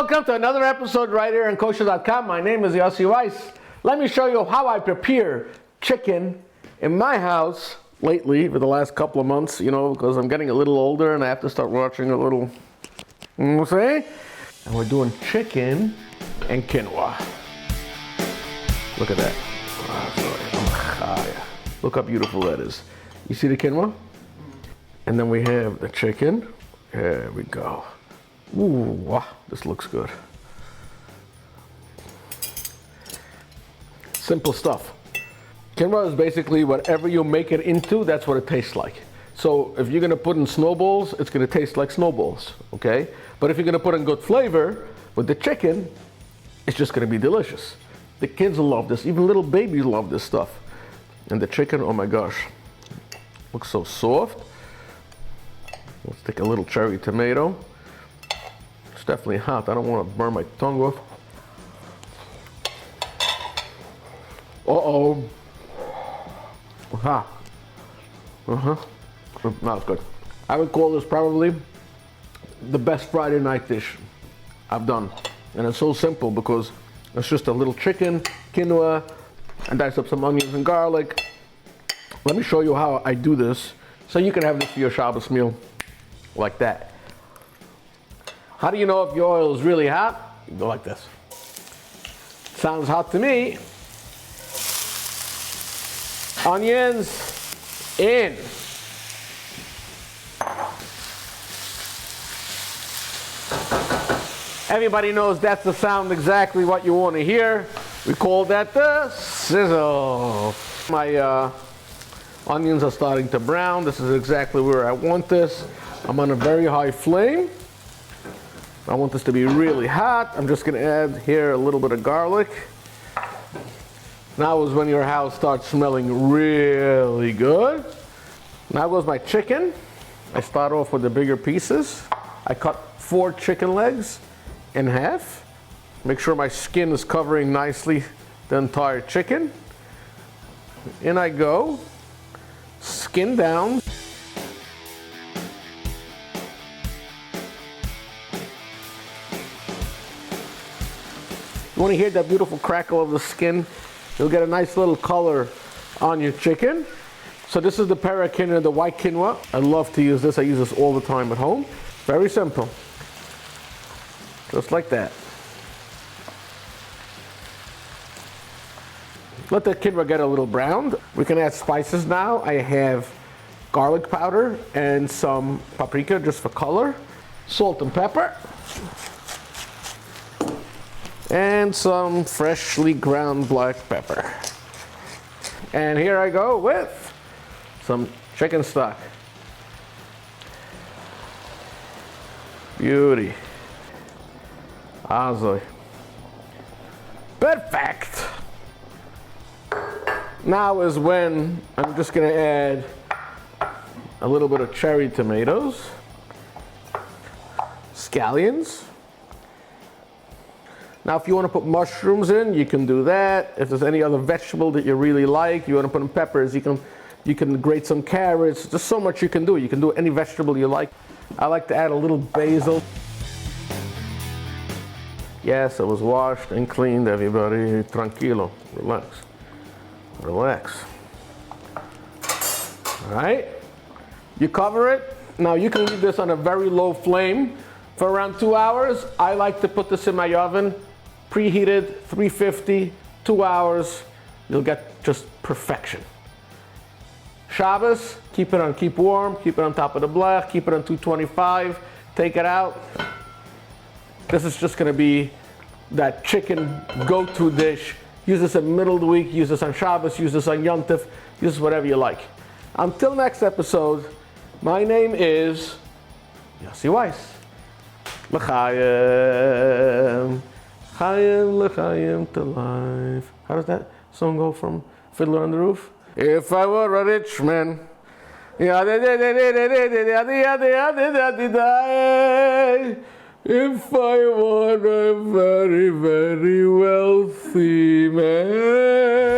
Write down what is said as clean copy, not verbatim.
welcome to another episode right here on kosher.com. My name is Yussi Weisz. Let me show you how I prepare chicken in my house lately for the last couple of months, because I'm getting a little older and I have to start watching a little, see? And we're doing chicken and quinoa. Look at that. Look how beautiful that is. You see the quinoa? And then we have the chicken. There we go. Ooh, wow, this looks good. Simple stuff. Quinoa is basically whatever you make it into, that's what it tastes like. So if you're gonna put in snowballs, it's gonna taste like snowballs, okay? But if you're gonna put in good flavor with the chicken, it's just gonna be delicious. The kids love this, even little babies love this stuff. And the chicken, oh my gosh, looks so soft. Let's take a little cherry tomato. It's definitely hot. I don't want to burn my tongue off. Uh-oh. Hot. No, it's good. I would call this probably the best Friday night dish I've done. And it's so simple because it's just a little chicken, quinoa, and dice up some onions and garlic. Let me show you how I do this so you can have this for your Shabbos meal like that. How do you know if your oil is really hot? You go like this. Sounds hot to me. Onions in. Everybody knows that's the sound exactly what you want to hear. We call that the sizzle. My onions are starting to brown. This is exactly where I want this. I'm on a very high flame. I want this to be really hot. I'm just going to add here a little bit of garlic. Now is when your house starts smelling really good. Now goes my chicken. I start off with the bigger pieces. I cut 4 chicken legs in half. Make sure my skin is covering nicely the entire chicken. In I go. Skin down. You want to hear that beautiful crackle of the skin? You'll get a nice little color on your chicken. So this is the para quinoa, the white quinoa. I love to use this. I use this all the time at home. Very simple. Just like that. Let the quinoa get a little browned. We can add spices now. I have garlic powder and some paprika just for color. Salt and pepper. And some freshly ground black pepper. And here I go with some chicken stock. Beauty. Azoi. Perfect. Now is when I'm just going to add a little bit of cherry tomatoes, scallions. Now if you want to put mushrooms in, you can do that. If there's any other vegetable that you really like, you want to put in peppers, you can grate some carrots. There's so much you can do. You can do any vegetable you like. I like to add a little basil. Yes, it was washed and cleaned, everybody. Tranquilo. Relax. Relax. All right. You cover it. Now you can leave this on a very low flame for around 2 hours. I like to put this in my oven, preheated, 350, 2 hours. You'll get just perfection. Shabbos, keep warm, keep it on top of the blech, keep it on 225, take it out. This is just gonna be that chicken go-to dish. Use this in the middle of the week, use this on Shabbos, use this on Yom Tov, use this whatever you like. Until next episode, my name is Yussi Weisz. L'chaim, chaim, l'chaim to life. How does that song go from Fiddler on the Roof? If I were a rich man, if I were a very, very wealthy man.